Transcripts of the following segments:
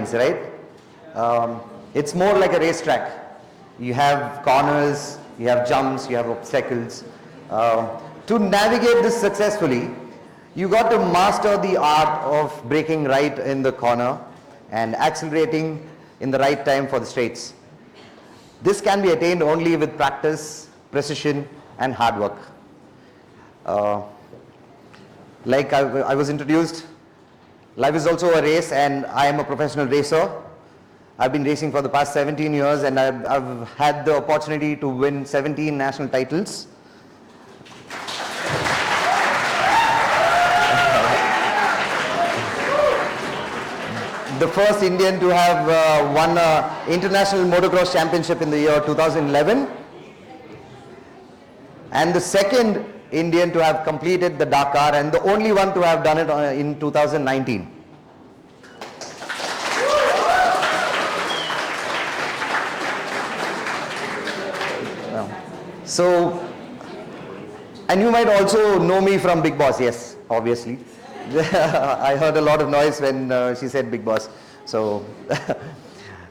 things, right? It's more like a racetrack. You have corners, you have jumps, you have obstacles. To navigate this successfully, you got to master the art of braking right in the corner and accelerating in the right time for the straights. This can be attained only with practice, precision, and hard work. Like I was introduced, life is also a race, and I am a professional racer. I've been racing for the past 17 years, and I've had the opportunity to win 17 national titles. The first Indian to have won an international motocross championship in the year 2011, and the second Indian to have completed the Dakar, and the only one to have done it in 2019. So, and you might also know me from Big Boss, yes, obviously. I heard a lot of noise when she said Big Boss. So,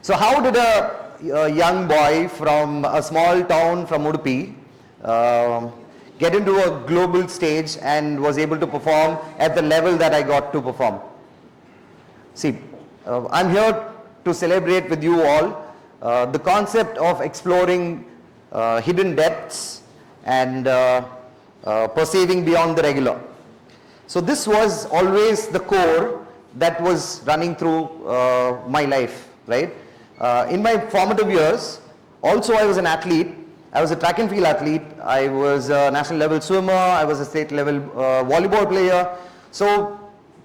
so how did a young boy from a small town from Udupi get into a global stage and was able to perform at the level that I got to perform? See, I'm here to celebrate with you all the concept of exploring hidden depths and perceiving beyond the regular. So this was always the core that was running through my life, right? In my formative years, also I was an athlete. I was a track and field athlete. I was a national level swimmer. I was a state level volleyball player. So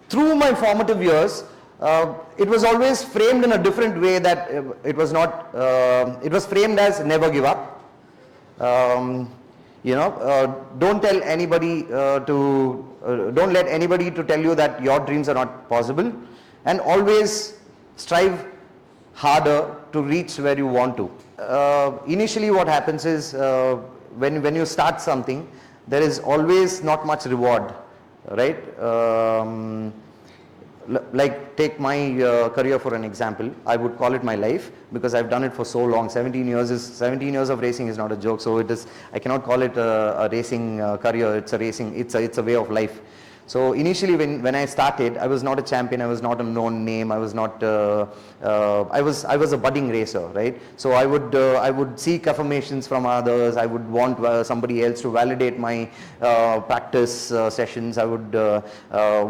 through my formative years, it was always framed in a different way, that it was not, it was framed as never give up. Don't tell anybody don't let anybody to tell you that your dreams are not possible, and always strive harder to reach where you want to. Initially what happens is, when you start something, there is always not much reward, right? Like take my career for an example. I would call it my life because I've done it for so long. 17 years of racing is not a joke. So it is, I cannot call it a racing career. It's a way of life. So initially when I started, I was not a champion, I was not a known name, I was not, I was a budding racer, right? So I would seek affirmations from others, I would want somebody else to validate my practice sessions, I would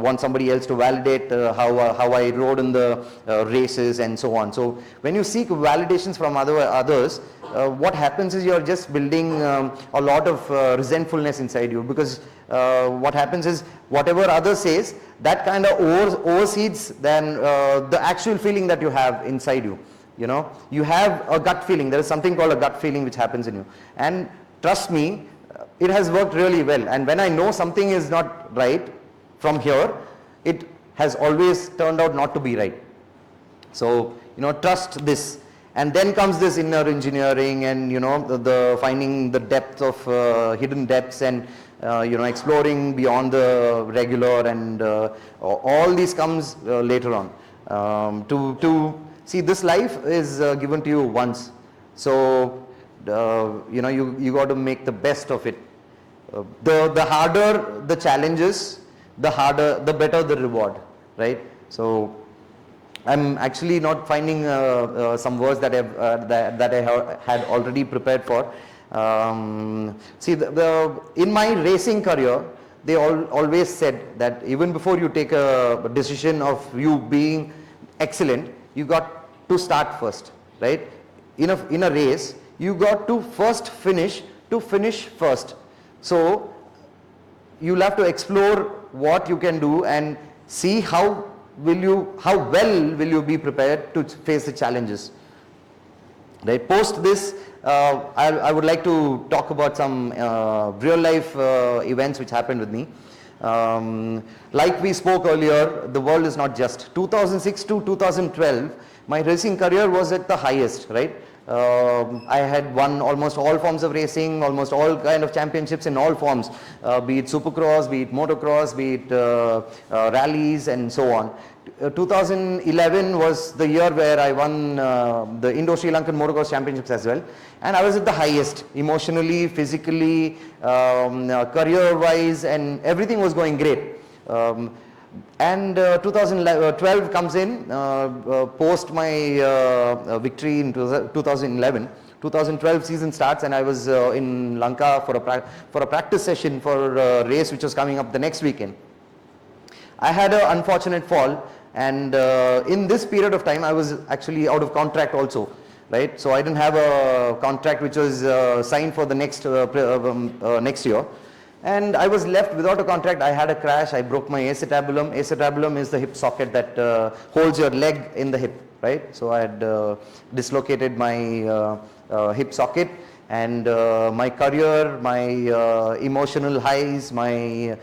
want somebody else to validate how I rode in the races and so on. So when you seek validations from others, what happens is you're just building a lot of resentfulness inside you, because what happens is whatever others says, that kind of overseeds than the actual feeling that you have inside you. You know, you have a gut feeling. There is something called a gut feeling which happens in you, and trust me, it has worked really well. And when I know something is not right from here, it has always turned out not to be right. So trust this. And then comes this inner engineering, and the finding the depth of hidden depths, and exploring beyond the regular, and all these comes later on. To see, this life is given to you once, so you got to make the best of it. The harder the challenges, the better the reward, right? So I'm actually not finding some words that I had already prepared for. See, in my racing career, they always said that even before you take a decision of you being excellent, you got to start first, right? In a race, you got to first finish first. So you'll have to explore what you can do and see how well will you be prepared to face the challenges. Right. Post this, I would like to talk about some real life events which happened with me. Like we spoke earlier, the world is not just. 2006 to 2012, my racing career was at the highest, right? I had won almost all forms of racing, almost all kind of championships in all forms, be it supercross, be it motocross, be it rallies, and so on. 2011 was the year where I won the Indo-Sri Lankan Motocross Championships as well, and I was at the highest, emotionally, physically, career-wise, and everything was going great. And 2012 comes in, post my victory in 2011. 2012 season starts, and I was in Lanka for a practice session for a race which was coming up the next weekend. I had an unfortunate fall, and in this period of time I was actually out of contract also, right? So I didn't have a contract which was signed for the next next year, and I was left without a contract. I had a crash. I broke my acetabulum. Acetabulum is the hip socket that holds your leg in the hip, right? So I had dislocated my hip socket, and my career, my emotional highs, my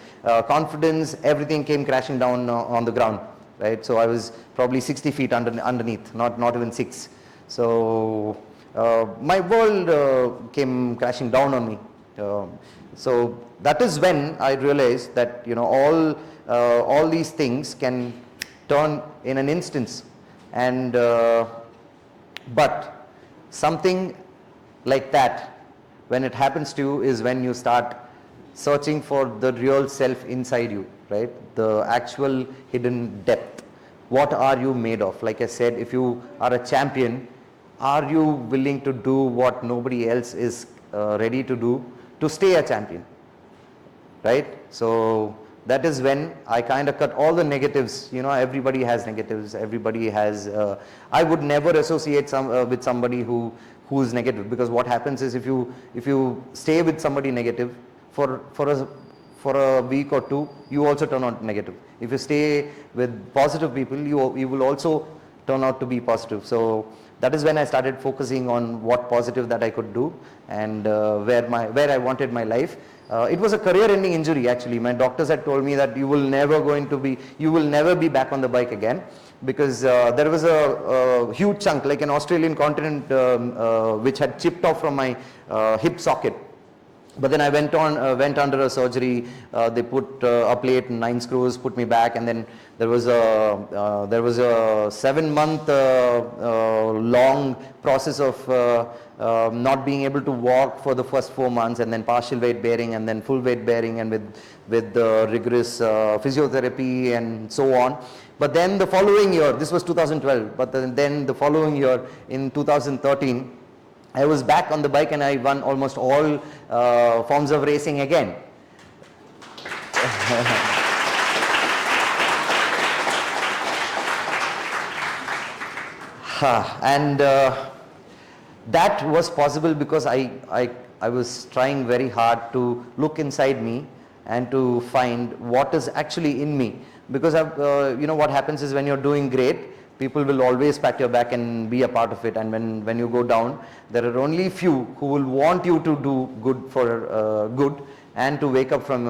confidence, everything came crashing down on the ground, right? So I was probably 60 feet underneath, not even 6. So my world came crashing down on me. So that is when I realized that, you know, all these things can turn in an instance, and but something like that, when it happens to you, is when you start searching for the real self inside you, right? The actual hidden depth. What are you made of? Like I said, if you are a champion, are you willing to do what nobody else is ready to do to stay a champion, right? So that is when I kind of cut all the negatives. You know, everybody has negatives. Everybody has. I would never associate with somebody who's negative, because what happens is if you stay with somebody negative for a week or two, you also turn out negative. If you stay with positive people, you will also turn out to be positive. So that is when I started focusing on what positive that I could do, and where I wanted my life. It was a career-ending injury actually. My doctors had told me that you will never be back on the bike again, because there was a huge chunk, like an Australian continent, which had chipped off from my hip socket. But then I went under a surgery. They put a plate and 9 screws, put me back, and then there was a 7-month long process of not being able to walk for the first 4 months, and then partial weight bearing, and then full weight bearing, and with rigorous physiotherapy and so on. But then the following year, this was 2012, but then the following year in 2013, I was back on the bike, and I won almost all forms of racing again. And that was possible because I was trying very hard to look inside me and to find what is actually in me. Because you know what happens is, when you're doing great, people will always pat your back and be a part of it, and when you go down, there are only few who will want you to do good for good, and to wake up from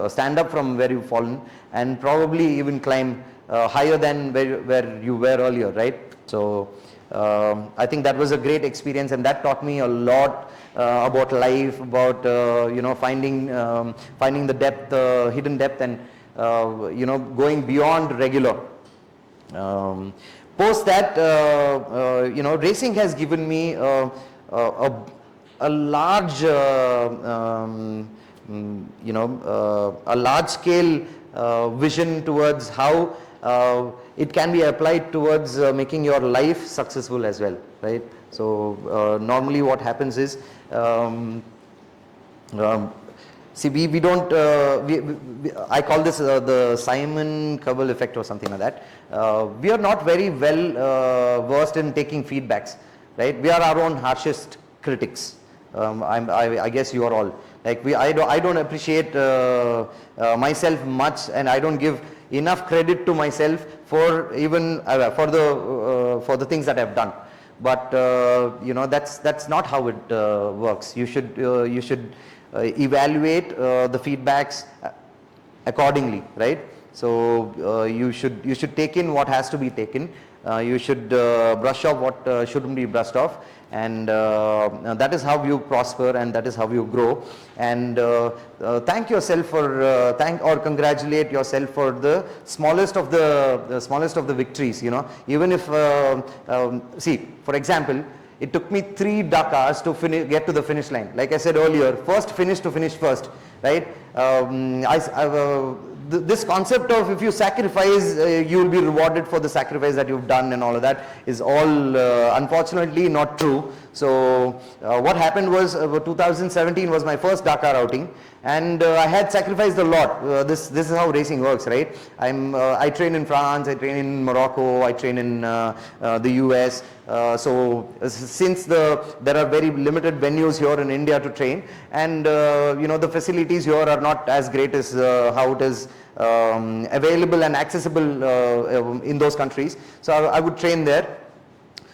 stand up from where you've fallen, and probably even climb higher than where you were earlier, right? So I think that was a great experience, and that taught me a lot about life, about you know, finding the depth, hidden depth, and you know, going beyond regular. Post that, you know, racing has given me a large, you know, a large scale vision towards how it can be applied towards making your life successful as well, right? So normally what happens is, see, we don't, I call this the Simon Cowell effect or something like that. We are not very well versed in taking feedbacks, right? We are our own harshest critics. I guess you are all. Like I don't appreciate myself much, and I don't give enough credit to myself for even for the things that I've done. But you know, that's not how it works. You should evaluate the feedbacks accordingly, right? So you should take in what has to be taken, You should brush off what shouldn't be brushed off, and that is how you prosper, and that is how you grow. And thank yourself for thank or congratulate yourself for the smallest of the victories. You know, even if see, for example, it took me 3 Dakars to get to the finish line. Like I said earlier, first finish to finish first, right? This concept of if you sacrifice, you will be rewarded for the sacrifice that you've done and all of that is all unfortunately not true. So what happened was 2017 was my first Dakar outing, and I had sacrificed a lot. This is how racing works, right? I train in France, I train in Morocco, I train in the US. So since there are very limited venues here in India to train, and you know, the facilities here are not as great as how it is available and accessible in those countries. So I would train there.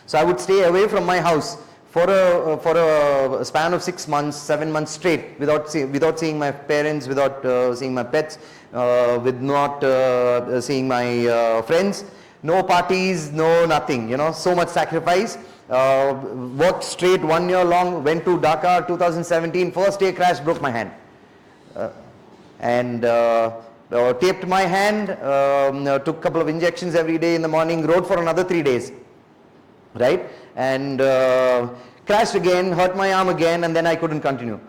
So I would stay away from my house for a span of 6 months, 7 months straight without seeing my parents, without seeing my pets, with not seeing my friends. No parties, no nothing, you know, so much sacrifice. Worked straight 1 year long, went to Dakar 2017, first day crash, broke my hand. And taped my hand, took a couple of injections every day in the morning, rode for another 3 days, right? And crashed again, hurt my arm again, and then I couldn't continue.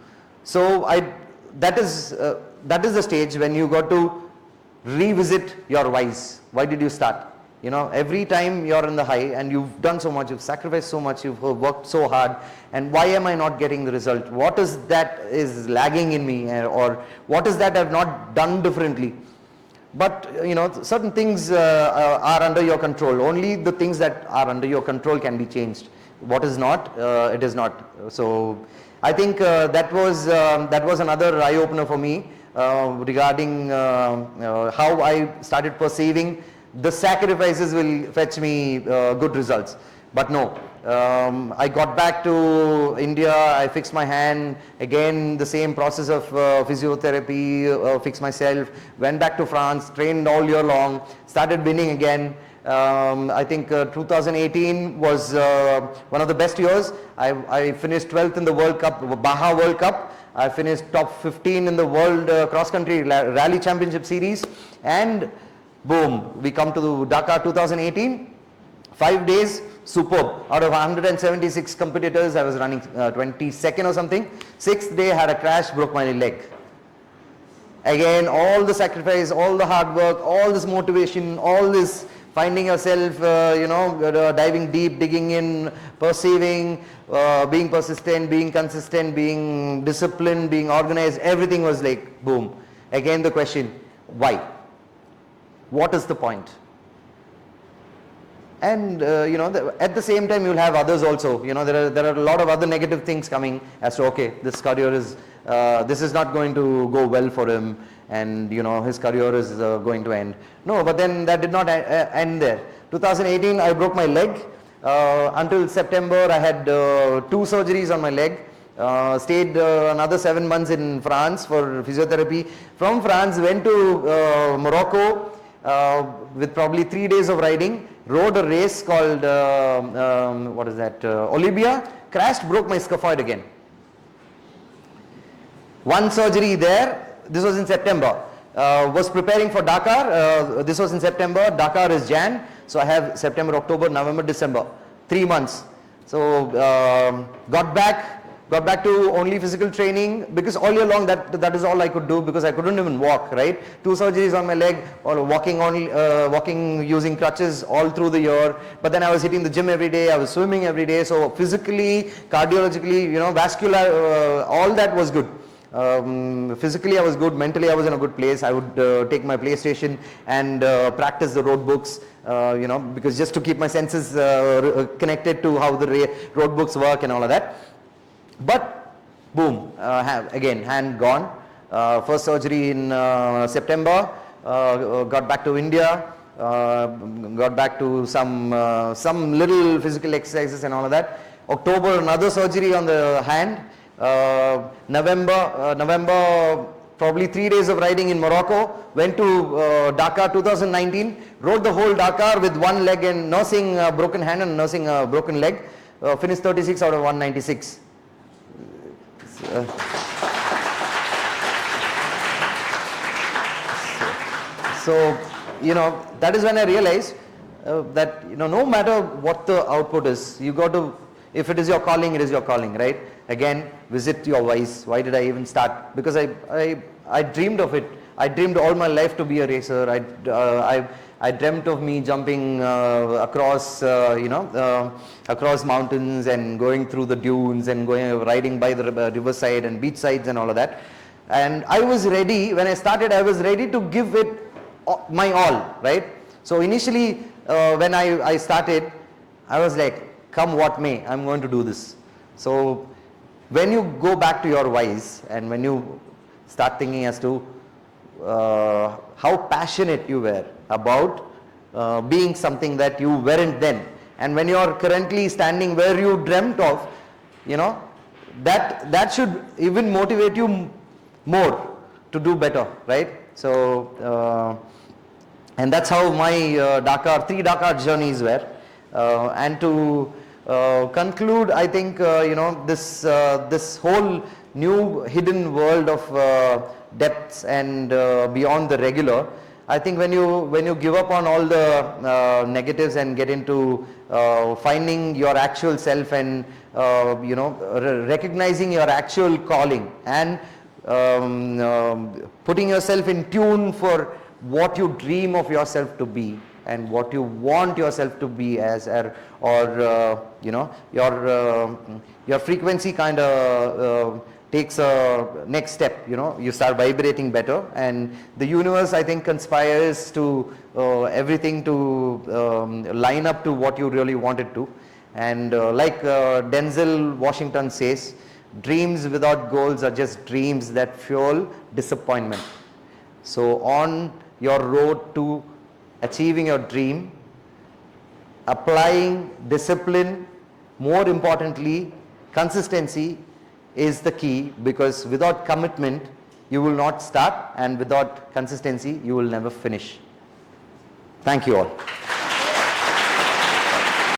So that is the stage when you got to revisit your whys. Why did you start? You know, every time you're in the high and you've done so much, you've sacrificed so much, you've worked so hard, and why am I not getting the result? What is that is lagging in me, or what is that I've not done differently? But you know, certain things are under your control. Only the things that are under your control can be changed. What is not, it is not. So I think that was another eye opener for me regarding how I started perceiving the sacrifices will fetch me good results. But no, I got back to India, I fixed my hand, again the same process of physiotherapy, fixed myself, went back to France, trained all year long, started winning again. I think 2018 was one of the best years. I finished 12th in the World Cup, Baja World Cup. I finished top 15 in the World Cross Country Rally Championship Series, and boom, we come to Dakar 2018, 5 days, superb. Out of 176 competitors, I was running 22nd or something. 6th day, had a crash, broke my leg. Again, all the sacrifice, all the hard work, all this motivation, all this finding yourself, you know, diving deep, digging in, perceiving, being persistent, being consistent, being disciplined, being organized, everything was like, boom. Again, the question, why? What is the point? And you know, at the same time, you'll have others also. You know, there are a lot of other negative things coming as to, okay, this career is this is not going to go well for him, and you know, his career is going to end. No, but then that did not end there. 2018, I broke my leg. Until September, I had 2 surgeries on my leg. Stayed another 7 months in France for physiotherapy. From France, went to Morocco with probably 3 days of riding. Rode a race called what is that? Olivia. Crashed, broke my scaphoid again. 1 surgery there. This was in September. Was preparing for Dakar. This was in September. Dakar is Jan. So I have September, October, November, December. 3 months. So got back to only physical training, because all year long that is all I could do, because I couldn't even walk, right? 2 surgeries on my leg, or walking using crutches all through the year. But then I was hitting the gym every day, I was swimming every day. So physically, cardiologically, you know, vascular, all that was good. Physically I was good, mentally I was in a good place. I would take my PlayStation and practice the road books, you know, because just to keep my senses connected to how the road books work and all of that. But boom, again, hand gone. First surgery in September. Got back to India. Got back to some little physical exercises and all of that. October, another surgery on the hand. November, probably 3 days of riding in Morocco, went to Dakar 2019, rode the whole Dakar with one leg and nursing a broken hand and nursing a broken leg, finished 36 out of 196. So, you know, that is when I realized that, you know, no matter what the output is, you got to, if it is your calling, it is your calling, right? Again, visit your whys. Why did I even start? Because I dreamed of it. I dreamed all my life to be a racer. I dreamt of me jumping across, across mountains and going through the dunes and riding by the riverside and beach sides and all of that. And I was ready, when I started, I was ready to give it my all, right? So initially, when I started, I was like, come what may, I'm going to do this. So when you go back to your whys and when you start thinking as to how passionate you were about being something that you weren't then, and when you are currently standing where you dreamt of, you know, that should even motivate you more to do better, right? So and that's how my 3 Dakar journeys were. And to conclude, I think this whole new hidden world of depths and beyond the regular, I think when you give up on all the negatives and get into finding your actual self and recognizing your actual calling and putting yourself in tune for what you dream of yourself to be and what you want yourself to be as, your frequency kind of takes a next step. You start vibrating better, and the universe, I think, conspires to everything to line up to what you really wanted to. And like Denzel Washington says, dreams without goals are just dreams that fuel disappointment. So on your road to achieving your dream, applying discipline, more importantly, consistency is the key, because without commitment, you will not start, and without consistency, you will never finish. Thank you all.